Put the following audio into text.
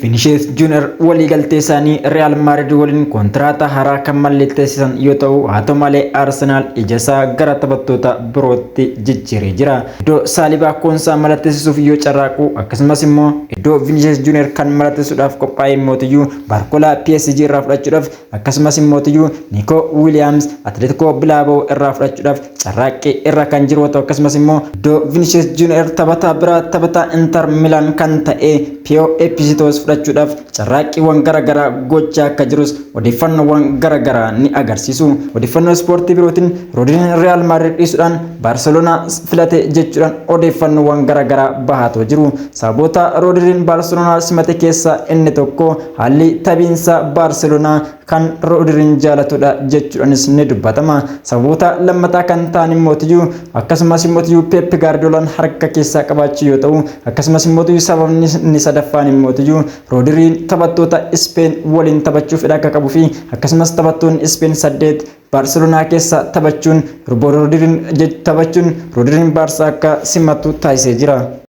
Vinicius Junior waliigaltee isaanii Real Madrid waliin kontiraataa haaraa kan mallatteessisan yoo ta'u, haa ta'u malee Arsenal ija isaa gara taphattoota birootti jijjiiree jira. Iddoo Saliba Konsaa mallatteessisuuf yoo carraaqu, akkasumas immoo iddoo Vinicius Junior kan mallatteessuudhaaf qophaa'e mootiyyuu Barcola PSG irraa fudhachuudhaaf, akkasumas immoo Nico Williams Atletico Bilbao irraa fudhachuudhaaf carraaqqii irra kan jiru yoo ta'u, akkasumas immoo iddoo Vinicius Junior taphataa biraa taphataa Inter Milan kan ta'e Pio Episitos fudhachuudhaaf carraaqqiiwwan garaagaraa gochaa akka jirus odeeffannoowwan garaagaraa ni agarsiisu. Odeeffannoo ispoortii birootiin Rodriin Real Madrid dhiisuudhaan Barcelona filate jechuudhaan odeeffannoowwan garaagaraa bahatoo jiru. Sababoota Rodriin Barcelona simate keessaa inni tokko haalli taphiinsa Barcelona kan Rodriin jaalatudha jechuudhaanis ni dubbatama. Sababoota lammataa kan ta'an immoo akkasumas immoo Pep Guardiolaan harka keessaa qabaachuu yoo ta'u, akkasumas immoo sababni inni sadaffaan immoo Rodriin taphattoota Spain waliin taphachuuf fedha akka qabuu fi akkasumas taphattoonni Spain 8 Barcelona keessa taphachuun Rodriin Barca akka simatu taasisee jira.